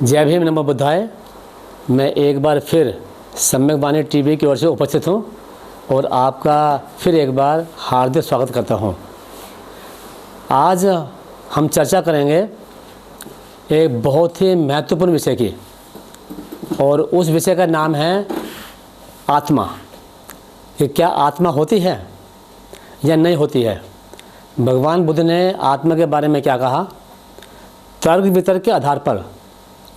जय भीम, नमो बुद्धाय। मैं एक बार फिर सम्यक वाणी टीवी की ओर से उपस्थित हूँ और आपका फिर एक बार हार्दिक स्वागत करता हूँ। आज हम चर्चा करेंगे एक बहुत ही महत्वपूर्ण विषय की, और उस विषय का नाम है आत्मा। कि क्या आत्मा होती है या नहीं होती है। भगवान बुद्ध ने आत्मा के बारे में क्या कहा, तर्क वितर्क के आधार पर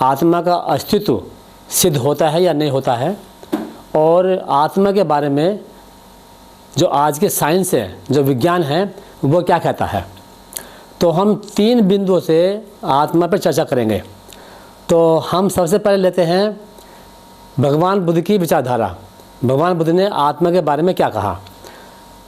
आत्मा का अस्तित्व सिद्ध होता है या नहीं होता है, और आत्मा के बारे में जो आज के साइंस है, जो विज्ञान है, वो क्या कहता है। तो हम 3 बिंदुओं से आत्मा पर चर्चा करेंगे। तो हम सबसे पहले लेते हैं भगवान बुद्ध की विचारधारा। भगवान बुद्ध ने आत्मा के बारे में क्या कहा।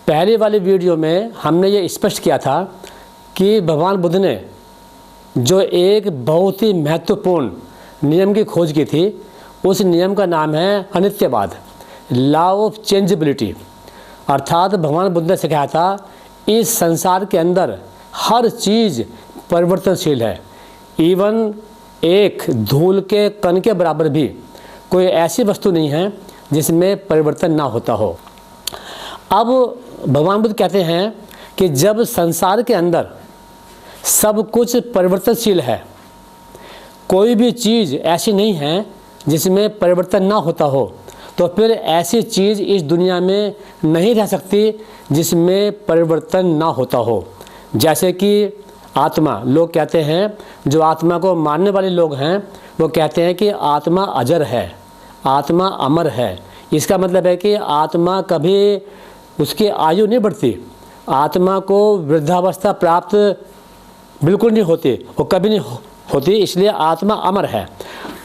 पहली वाली वीडियो में हमने ये स्पष्ट किया था कि भगवान बुद्ध ने जो एक बहुत ही महत्वपूर्ण नियम की खोज की थी, उस नियम का नाम है अनित्यवाद, लॉ ऑफ चेंजेबिलिटी। अर्थात भगवान बुद्ध ने सिखाया था इस संसार के अंदर हर चीज़ परिवर्तनशील है। इवन एक धूल के कण के बराबर भी कोई ऐसी वस्तु नहीं है जिसमें परिवर्तन ना होता हो। अब भगवान बुद्ध कहते हैं कि जब संसार के अंदर सब कुछ परिवर्तनशील है, कोई भी चीज़ ऐसी नहीं है जिसमें परिवर्तन ना होता हो, तो फिर ऐसी चीज़ इस दुनिया में नहीं रह सकती जिसमें परिवर्तन ना होता हो। जैसे कि आत्मा, लोग कहते हैं, जो आत्मा को मानने वाले लोग हैं वो कहते हैं कि आत्मा अजर है, आत्मा अमर है। इसका मतलब है कि आत्मा कभी उसकी आयु नहीं बढ़ती, आत्मा को वृद्धावस्था प्राप्त बिल्कुल नहीं होती, वो कभी नहीं होती, इसलिए आत्मा अमर है।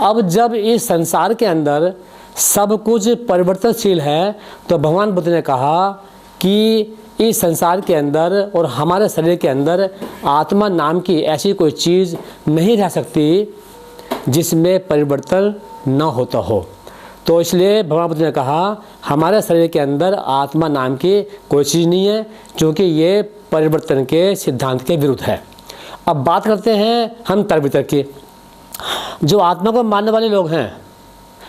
अब जब इस संसार के अंदर सब कुछ परिवर्तनशील है, तो भगवान बुद्ध ने कहा कि इस संसार के अंदर और हमारे शरीर के अंदर आत्मा नाम की ऐसी कोई चीज़ नहीं रह सकती जिसमें परिवर्तन न होता हो। तो इसलिए भगवान बुद्ध ने कहा हमारे शरीर के अंदर आत्मा नाम की कोई चीज़ नहीं है, क्योंकि ये परिवर्तन के सिद्धांत के विरुद्ध है। अब बात करते हैं हम तर्क वितर्क की। जो आत्मा को मानने वाले लोग हैं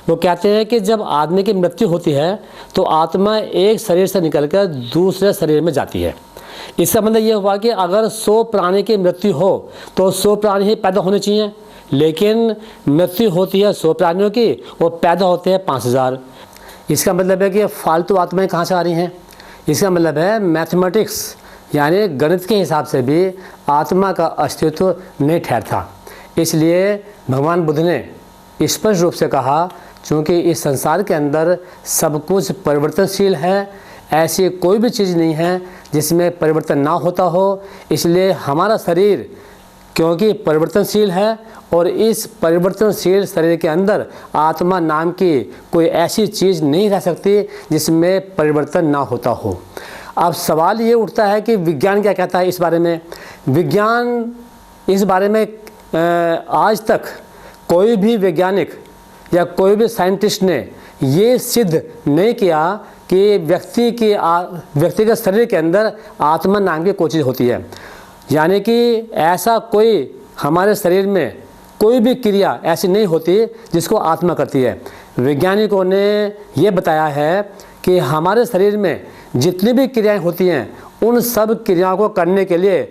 वो कहते हैं कि जब आदमी की मृत्यु होती है तो आत्मा एक शरीर से निकलकर दूसरे शरीर में जाती है। इसका मतलब ये हुआ कि अगर 100 प्राणी की मृत्यु हो तो 100 प्राणी ही पैदा होने चाहिए, लेकिन मृत्यु होती है 100 प्राणियों की और पैदा होते हैं 5000। इसका मतलब है कि फालतू आत्माएं कहाँ से आ रही हैं। इसका मतलब है मैथमेटिक्स यानी गणित के हिसाब से भी आत्मा का अस्तित्व नहीं ठहरता। इसलिए भगवान बुद्ध ने स्पष्ट रूप से कहा, चूँकि इस संसार के अंदर सब कुछ परिवर्तनशील है, ऐसी कोई भी चीज़ नहीं है जिसमें परिवर्तन ना होता हो, इसलिए हमारा शरीर क्योंकि परिवर्तनशील है और इस परिवर्तनशील शरीर के अंदर आत्मा नाम की कोई ऐसी चीज़ नहीं रह सकती जिसमें परिवर्तन ना होता हो। अब सवाल ये उठता है कि विज्ञान क्या कहता है इस बारे में। विज्ञान इस बारे में आज तक कोई भी वैज्ञानिक या कोई भी साइंटिस्ट ने ये सिद्ध नहीं किया कि व्यक्तिगत शरीर के अंदर आत्मा नाम की कोई चीज़ होती है। यानी कि ऐसा कोई हमारे शरीर में कोई भी क्रिया ऐसी नहीं होती जिसको आत्मा करती है। वैज्ञानिकों ने ये बताया है कि हमारे शरीर में जितनी भी क्रियाएं होती हैं, उन सब क्रियाओं को करने के लिए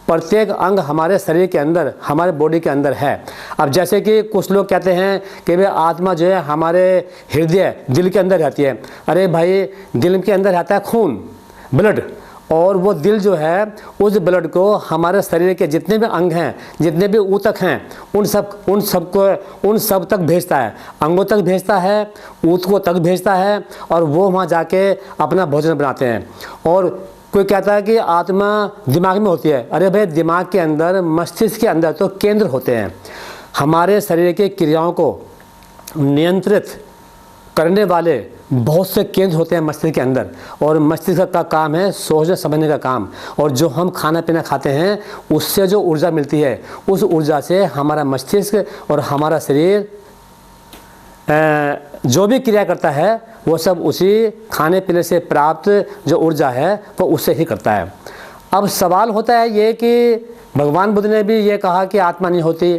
प्रत्येक अंग हमारे शरीर के अंदर, हमारे बॉडी के अंदर है। अब जैसे कि कुछ लोग कहते हैं कि भाई आत्मा जो है हमारे हृदय, दिल के अंदर रहती है। अरे भाई, दिल के अंदर रहता है खून, ब्लड, और वो दिल जो है उस ब्लड को हमारे शरीर के जितने भी अंग हैं, जितने भी ऊतक हैं, उन सब तक भेजता है। अंगों तक भेजता है, ऊतकों तक भेजता है, और वो वहाँ जाके अपना भोजन बनाते हैं। और कोई कहता है कि आत्मा दिमाग में होती है। अरे भाई, दिमाग के अंदर, मस्तिष्क के अंदर तो केंद्र होते हैं। हमारे शरीर की क्रियाओं को नियंत्रित करने वाले बहुत से केंद्र होते हैं मस्तिष्क के अंदर, और मस्तिष्क का काम है सोचने समझने का काम। और जो हम खाना पीना खाते हैं उससे जो ऊर्जा मिलती है, उस ऊर्जा से हमारा मस्तिष्क और हमारा शरीर जो भी क्रिया करता है वो सब उसी खाने पीने से प्राप्त जो ऊर्जा है वो उससे ही करता है। अब सवाल होता है ये कि भगवान बुद्ध ने भी ये कहा कि आत्मा नहीं होती,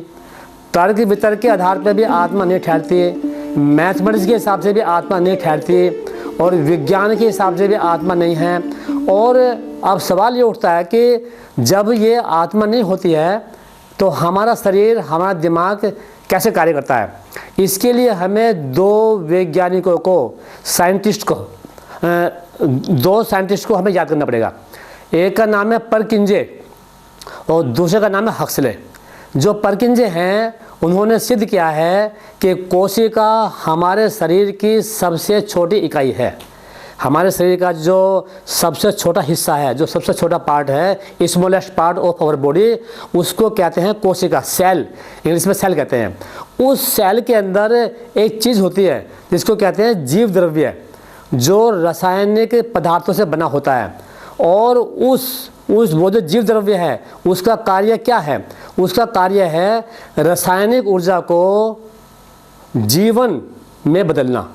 तर्क वितर्क के आधार पर भी आत्मा नहीं ठहरती, मैथमेटिक्स के हिसाब से भी आत्मा नहीं ठहरती, और विज्ञान के हिसाब से भी आत्मा नहीं है। और अब सवाल ये उठता है कि जब ये आत्मा नहीं होती है तो हमारा शरीर, हमारा दिमाग कैसे कार्य करता है? इसके लिए हमें दो वैज्ञानिकों को, दो साइंटिस्ट को हमें याद करना पड़ेगा। एक का नाम है परकिंजे और दूसरे का नाम है हक्सले। जो परकिंजे हैं उन्होंने सिद्ध किया है कि कोशिका हमारे शरीर की सबसे छोटी इकाई है। हमारे शरीर का जो सबसे छोटा हिस्सा है, जो सबसे छोटा पार्ट है, smallest part of our body, उसको कहते हैं कोशिका, सेल, इंग्लिश में सेल कहते हैं। उस सेल के अंदर एक चीज़ होती है जिसको कहते हैं जीव द्रव्य, जो रासायनिक पदार्थों से बना होता है। और वो जो जीव द्रव्य है उसका कार्य क्या है? उसका कार्य है रासायनिक ऊर्जा को जीवन में बदलना,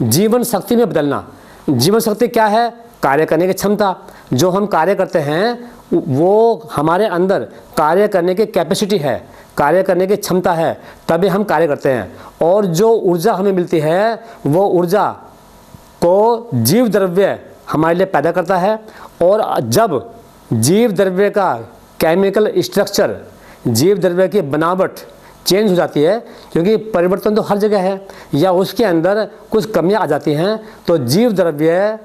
जीवन शक्ति में बदलना। जीवन शक्ति क्या है? कार्य करने की क्षमता। जो हम कार्य करते हैं वो हमारे अंदर कार्य करने की कैपेसिटी है, कार्य करने की क्षमता है, तभी हम कार्य करते हैं। और जो ऊर्जा हमें मिलती है वो ऊर्जा को जीव द्रव्य हमारे लिए पैदा करता है। और जब जीव द्रव्य का केमिकल स्ट्रक्चर, जीव द्रव्य की बनावट चेंज हो जाती है, क्योंकि परिवर्तन तो हर जगह है, या उसके अंदर कुछ कमियां आ जाती हैं, तो जीव द्रव्य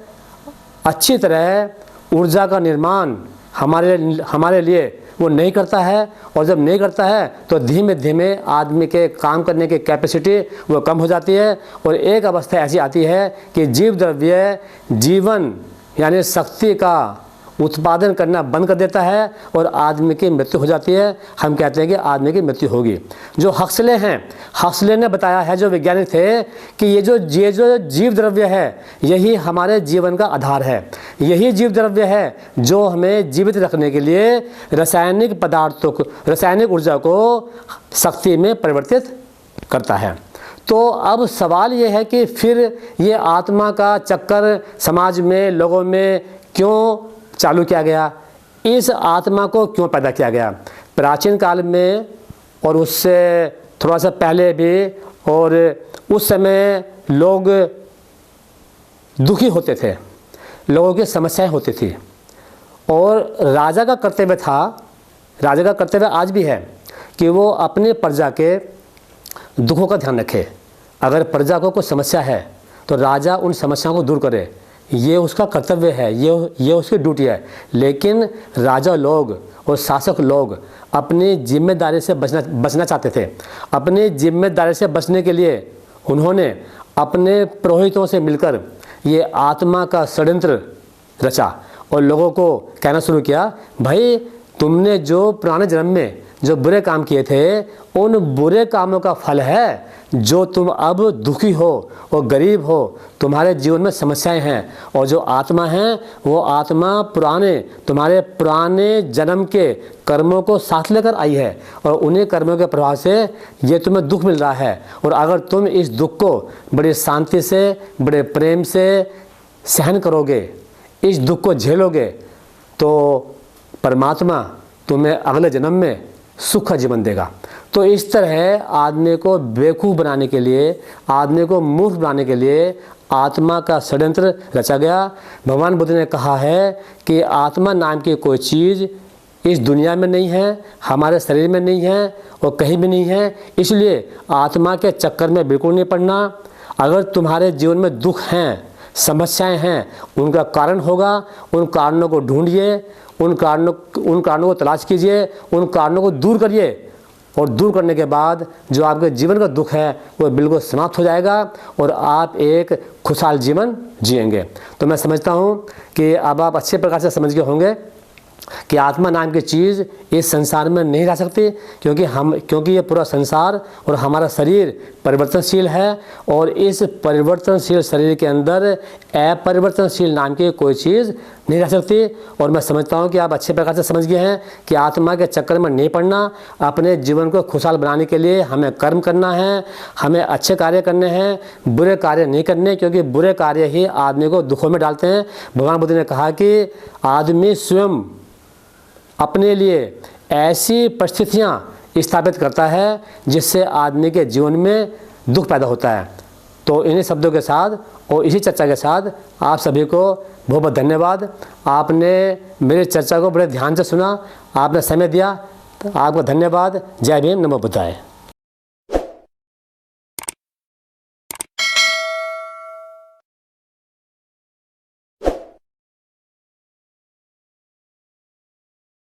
अच्छी तरह ऊर्जा का निर्माण हमारे लिए वो नहीं करता है। और जब नहीं करता है तो धीमे धीमे आदमी के काम करने की कैपेसिटी वो कम हो जाती है। और एक अवस्था ऐसी आती है कि जीव द्रव्य जीवन यानी शक्ति का उत्पादन करना बंद कर देता है और आदमी की मृत्यु हो जाती है। हम कहते हैं कि आदमी की मृत्यु होगी। जो हक्सले हैं, हक्सले ने बताया है, जो वैज्ञानिक थे, कि ये जो जीव द्रव्य है यही हमारे जीवन का आधार है। यही जीव द्रव्य है जो हमें जीवित रखने के लिए रासायनिक पदार्थों को, रासायनिक ऊर्जा को शक्ति में परिवर्तित करता है। तो अब सवाल ये है कि फिर ये आत्मा का चक्कर समाज में, लोगों में क्यों चालू किया गया? इस आत्मा को क्यों पैदा किया गया? प्राचीन काल में और उससे थोड़ा सा पहले भी, और उस समय लोग दुखी होते थे, लोगों की समस्याएं होती थी, और राजा का कर्तव्य था, राजा का कर्तव्य आज भी है, कि वो अपने प्रजा के दुखों का ध्यान रखे। अगर प्रजा को कोई समस्या है तो राजा उन समस्याओं को दूर करे, ये उसका कर्तव्य है, ये उसकी ड्यूटी है। लेकिन राजा लोग और शासक लोग अपनी जिम्मेदारी से बचना चाहते थे। अपनी जिम्मेदारी से बचने के लिए उन्होंने अपने पुरोहितों से मिलकर ये आत्मा का षड्यंत्र रचा और लोगों को कहना शुरू किया, भाई तुमने जो पुराने जन्म में जो बुरे काम किए थे, उन बुरे कामों का फल है जो तुम अब दुखी हो और गरीब हो, तुम्हारे जीवन में समस्याएं हैं। और जो आत्मा है वो आत्मा तुम्हारे पुराने जन्म के कर्मों को साथ लेकर आई है, और उन्हीं कर्मों के प्रभाव से ये तुम्हें दुख मिल रहा है। और अगर तुम इस दुख को बड़ी शांति से, बड़े प्रेम से सहन करोगे, इस दुख को झेलोगे, तो परमात्मा तुम्हें अगले जन्म में सुख का जीवन देगा। तो इस तरह आदमी को बेवकूफ़ बनाने के लिए, आदमी को मूर्ख बनाने के लिए आत्मा का षड्यंत्र रचा गया। भगवान बुद्ध ने कहा है कि आत्मा नाम की कोई चीज़ इस दुनिया में नहीं है, हमारे शरीर में नहीं है और कहीं भी नहीं है। इसलिए आत्मा के चक्कर में बिल्कुल नहीं पड़ना। अगर तुम्हारे जीवन में दुख हैं, समस्याएं हैं, उनका कारण होगा, उन कारणों को ढूंढिए, उन कारणों को तलाश कीजिए, उन कारणों को दूर करिए, और दूर करने के बाद जो आपके जीवन का दुख है वो बिल्कुल समाप्त हो जाएगा और आप एक खुशहाल जीवन जिएंगे। तो मैं समझता हूँ कि अब आप अच्छे प्रकार से समझ गए होंगे कि आत्मा नाम की चीज़ इस संसार में नहीं रह सकती, क्योंकि ये पूरा संसार और हमारा शरीर परिवर्तनशील है, और इस परिवर्तनशील शरीर के अंदर अपरिवर्तनशील नाम की कोई चीज़ नहीं रह सकती। और मैं समझता हूँ कि आप अच्छे प्रकार से समझ गए हैं कि आत्मा के चक्कर में नहीं पड़ना। अपने जीवन को खुशहाल बनाने के लिए हमें कर्म करना है, हमें अच्छे कार्य करने हैं, बुरे कार्य नहीं करने, क्योंकि बुरे कार्य ही आदमी को दुखों में डालते हैं। भगवान बुद्ध ने कहा कि आदमी स्वयं अपने लिए ऐसी परिस्थितियाँ स्थापित करता है, जिससे आदमी के जीवन में दुख पैदा होता है। तो इन्हीं शब्दों के साथ और इसी चर्चा के साथ आप सभी को बहुत बहुत धन्यवाद। आपने मेरी चर्चा को बड़े ध्यान से सुना, आपने समय दिया, तो आपका धन्यवाद। जय भीम, नमो बुद्धाय।